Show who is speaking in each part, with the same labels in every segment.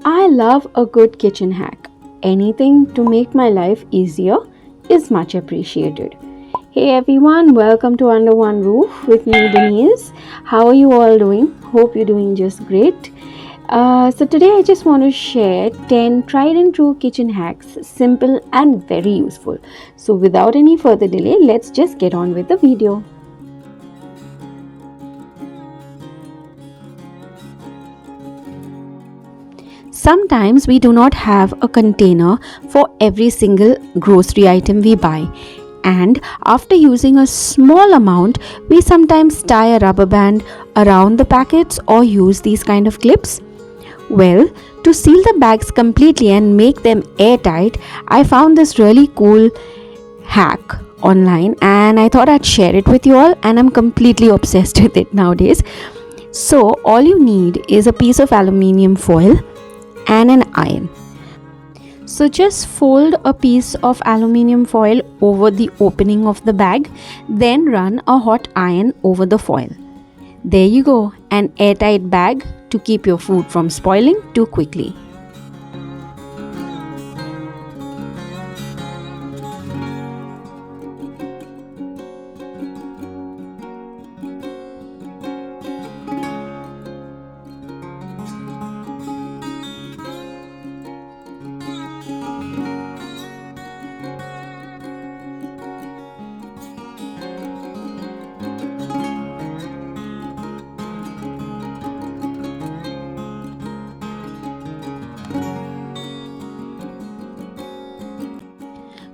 Speaker 1: I love a good kitchen hack. Anything to make my life easier is much appreciated. Hey everyone, welcome to Under One Roof with me, Denise. How are you all doing? Hope you're doing just great. So today I just want to share 10 tried and true kitchen hacks, simple and very useful. So without any further delay, let's just get on with the video. Sometimes we do not have a container for every single grocery item we buy, and after using a small amount, we sometimes tie a rubber band around the packets or use these kind of clips. Well, to seal the bags completely and make them airtight, I found this really cool hack online and I thought I'd share it with you all, and I'm completely obsessed with it nowadays. So all you need is a piece of aluminium foil and an iron. So just fold a piece of aluminium foil over the opening of the bag, then run a hot iron over the foil. There you go, an airtight bag to keep your food from spoiling too quickly.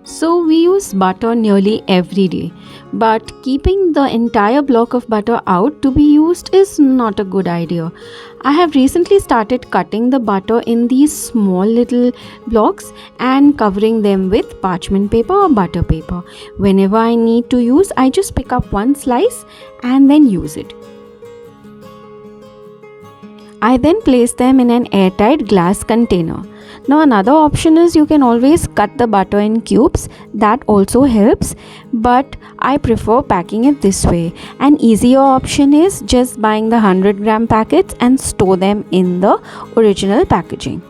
Speaker 1: So we use butter nearly every day, but keeping the entire block of butter out to be used is not a good idea. I have recently started cutting the butter in these small little blocks and covering them with parchment paper or butter paper. Whenever I need to use, I just pick up one slice and then use it. I then place them in an airtight glass container. Now another option is you can always cut the butter in cubes. That also helps, but I prefer packing it this way. An easier option is just buying the 100-gram packets and store them in the original packaging.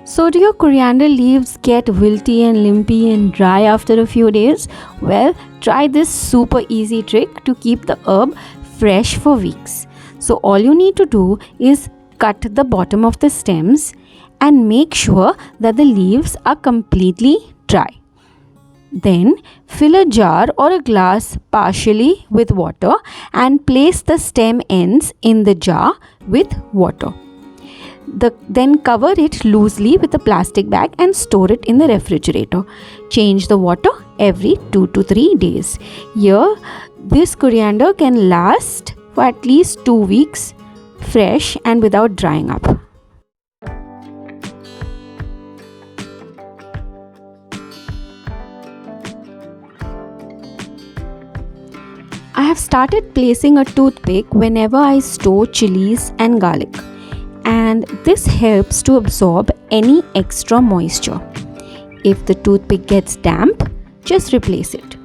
Speaker 1: So do your coriander leaves get wilty and lumpy and dry after a few days? Well, try this super easy trick to keep the herb fresh for weeks. So all you need to do is cut the bottom of the stems and make sure that the leaves are completely dry. Then fill a jar or a glass partially with water and place the stem ends in the jar with water. Then cover it loosely with a plastic bag and store it in the refrigerator. Change the water every 2 to 3 days. Here, this coriander can last for at least 2 weeks fresh and without drying up. I have started placing a toothpick whenever I store chilies and garlic, and this helps to absorb any extra moisture. If the toothpick gets damp, just replace it.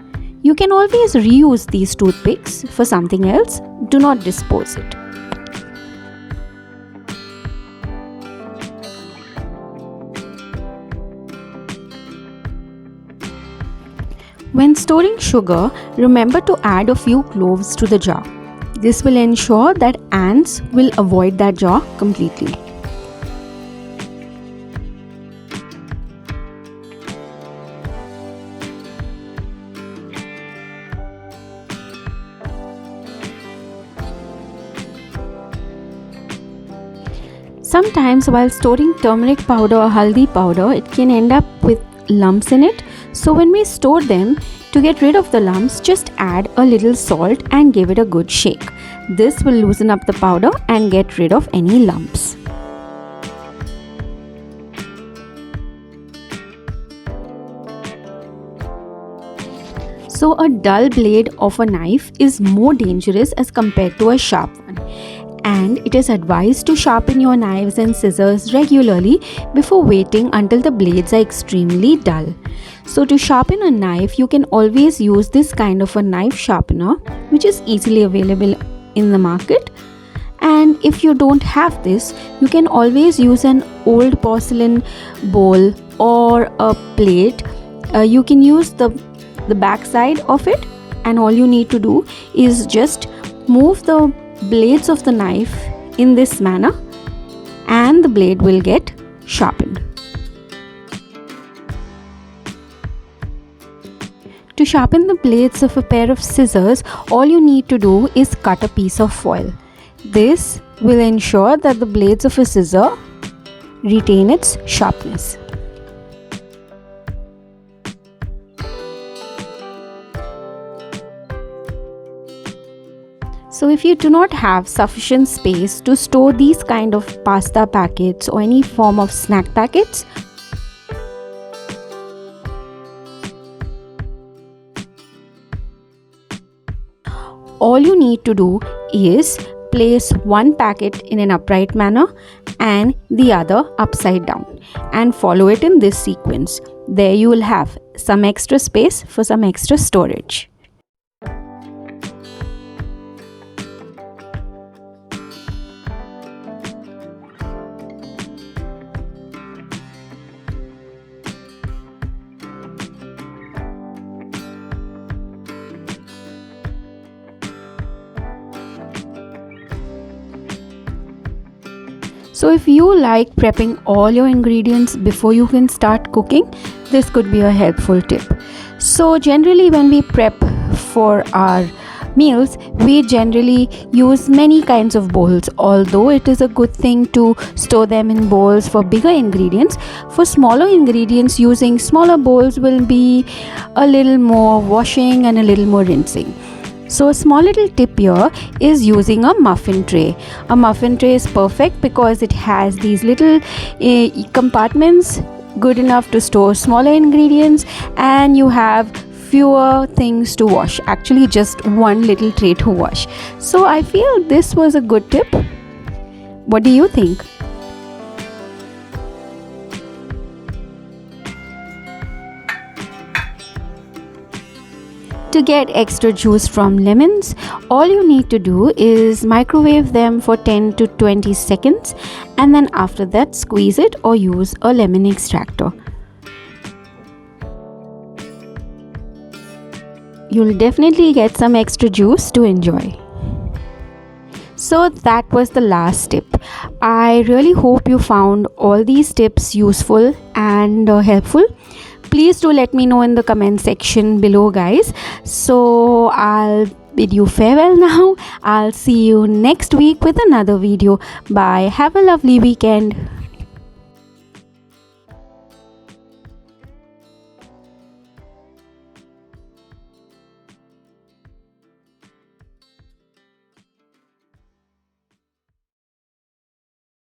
Speaker 1: You can always reuse these toothpicks for something else. Do not dispose it. When storing sugar, remember to add a few cloves to the jar. This will ensure that ants will avoid that jar completely. Sometimes while storing turmeric powder or haldi powder, it can end up with lumps in it. So when we store them, to get rid of the lumps, just add a little salt and give it a good shake. This will loosen up the powder and get rid of any lumps. So a dull blade of a knife is more dangerous as compared to a sharp one. And it is advised to sharpen your knives and scissors regularly before waiting until the blades are extremely dull. So to sharpen a knife, you can always use this kind of a knife sharpener, which is easily available in the market. And if you don't have this, you can always use an old porcelain bowl or a plate. You can use the back side of it, and all you need to do is just move the blades of the knife in this manner and the blade will get sharpened. To sharpen the blades of a pair of scissors, all you need to do is cut a piece of foil. This will ensure that the blades of a scissor retain its sharpness. So if you do not have sufficient space to store these kind of pasta packets or any form of snack packets, all you need to do is place one packet in an upright manner and the other upside down and follow it in this sequence. There you will have some extra space for some extra storage. So if you like prepping all your ingredients before you can start cooking, this could be a helpful tip. So generally when we prep for our meals, we generally use many kinds of bowls. Although it is a good thing to store them in bowls for bigger ingredients, for smaller ingredients using smaller bowls will be a little more washing and a little more rinsing. So a small little tip here is using a muffin tray. A muffin tray is perfect because it has these little compartments good enough to store smaller ingredients, and you have fewer things to wash. Actually just one little tray to wash. So I feel this was a good tip. What do you think? To get extra juice from lemons, all you need to do is microwave them for 10 to 20 seconds and then after that squeeze it or use a lemon extractor. You'll definitely get some extra juice to enjoy. So that was the last tip. I really hope you found all these tips useful and helpful. Please do let me know in the comment section below, guys. So I'll bid you farewell now. I'll see you next week with another video. Bye. Have a lovely weekend.